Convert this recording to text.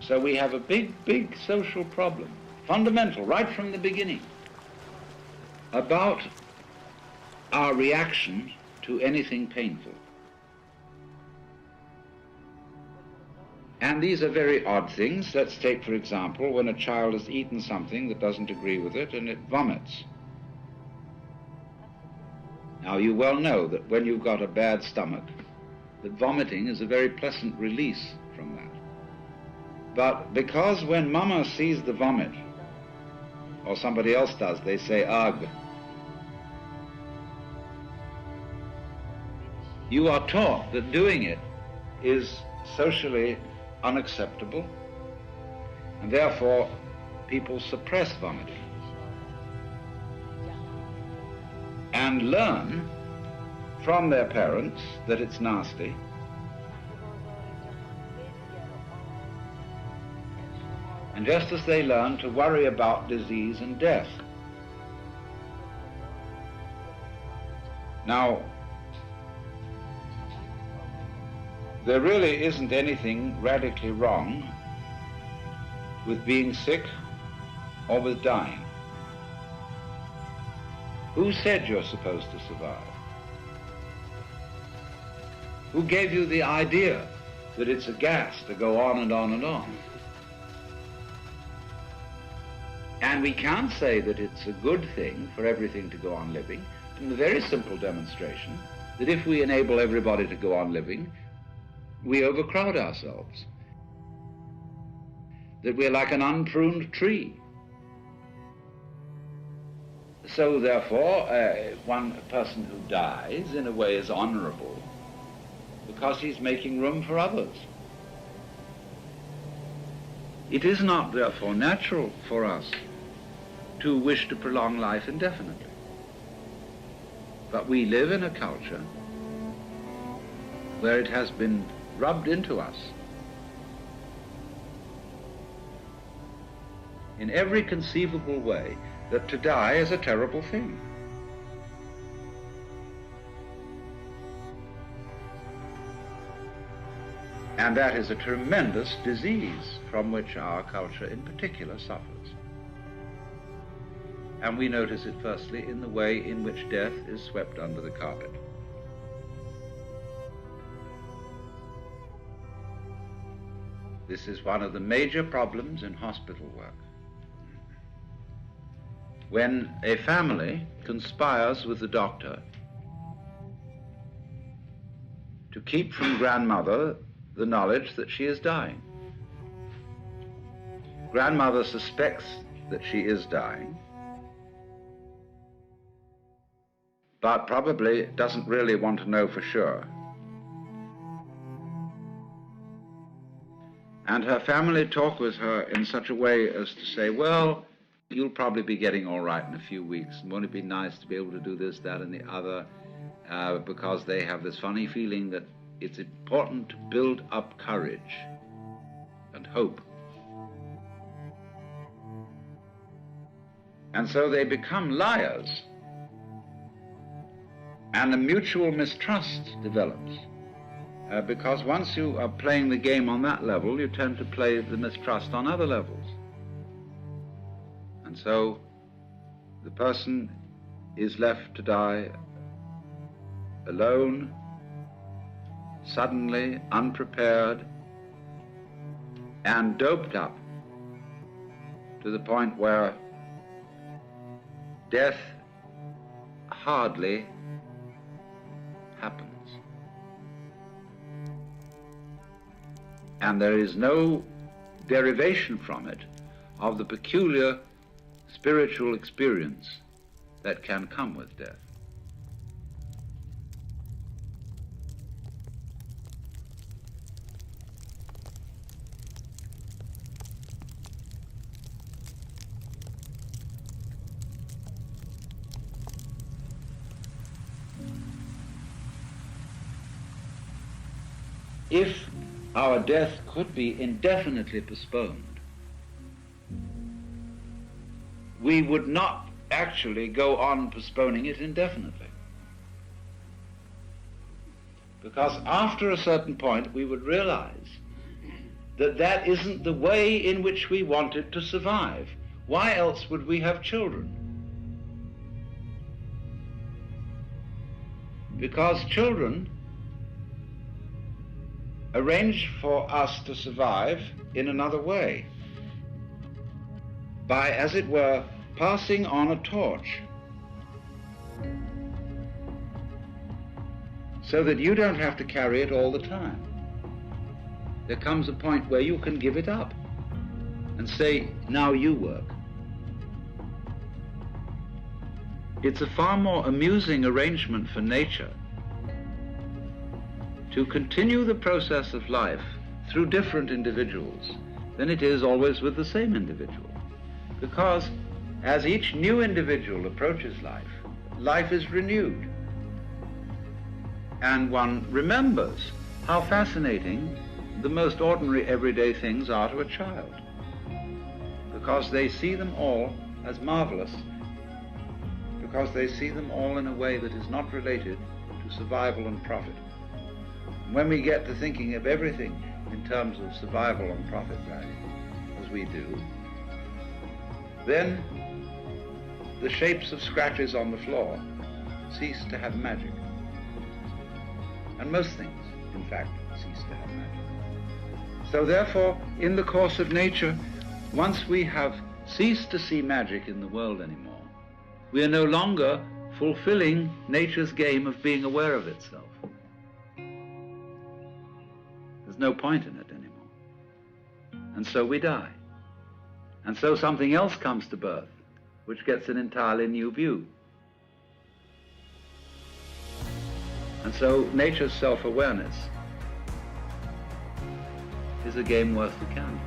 So we have a big, big social problem, fundamental, right from the beginning, about our reaction to anything painful. And these are very odd things. Let's take, for example, when a child has eaten something that doesn't agree with it and it vomits. Now, you well know that when you've got a bad stomach, that vomiting is a very pleasant release from that. But because when Mama sees the vomit, or somebody else does, they say, ugh. You are taught that doing it is socially unacceptable, and therefore people suppress vomiting and learn from their parents that it's nasty, and just as they learn to worry about disease and death. Now, there really isn't anything radically wrong with being sick or with dying. Who said you're supposed to survive? Who gave you the idea that it's a gas to go on and on and on? And we can't say that it's a good thing for everything to go on living, from the very simple demonstration that if we enable everybody to go on living, we overcrowd ourselves, that we're like an unpruned tree. So therefore, one person who dies in a way is honorable because he's making room for others. It is not therefore natural for us to wish to prolong life indefinitely. But we live in a culture where it has been rubbed into us in every conceivable way that to die is a terrible thing. And that is a tremendous disease from which our culture in particular suffers. And we notice it firstly in the way in which death is swept under the carpet. This is one of the major problems in hospital work. When a family conspires with the doctor to keep from grandmother the knowledge that she is dying. Grandmother suspects that she is dying, but probably doesn't really want to know for sure. And her family talk with her in such a way as to say, well, you'll probably be getting all right in a few weeks. Won't it be nice to be able to do this, that, and the other? Because they have this funny feeling that it's important to build up courage and hope. And so they become liars. And a mutual mistrust develops. Because once you are playing the game on that level, you tend to play the mistrust on other levels. And so the person is left to die alone, suddenly, unprepared, and doped up to the point where death hardly happens. And there is no derivation from it of the peculiar spiritual experience that can come with death. If our death could be indefinitely postponed, we would not actually go on postponing it indefinitely. Because after a certain point, we would realize that that isn't the way in which we wanted to survive. Why else would we have children? Because children arrange for us to survive in another way, by, as it were, passing on a torch, so that you don't have to carry it all the time. There comes a point where you can give it up and say, now you work. It's a far more amusing arrangement for nature to continue the process of life through different individuals than it is always with the same individual. Because as each new individual approaches life, life is renewed. And one remembers how fascinating the most ordinary everyday things are to a child, because they see them all as marvelous, because they see them all in a way that is not related to survival and profit. And when we get to thinking of everything in terms of survival and profit value, as we do, then the shapes of scratches on the floor cease to have magic. And most things, in fact, cease to have magic. So therefore, in the course of nature, once we have ceased to see magic in the world anymore, we are no longer fulfilling nature's game of being aware of itself. There's no point in it anymore. And so we die. And so something else comes to birth, which gets an entirely new view. And so nature's self-awareness is a game worth the candle.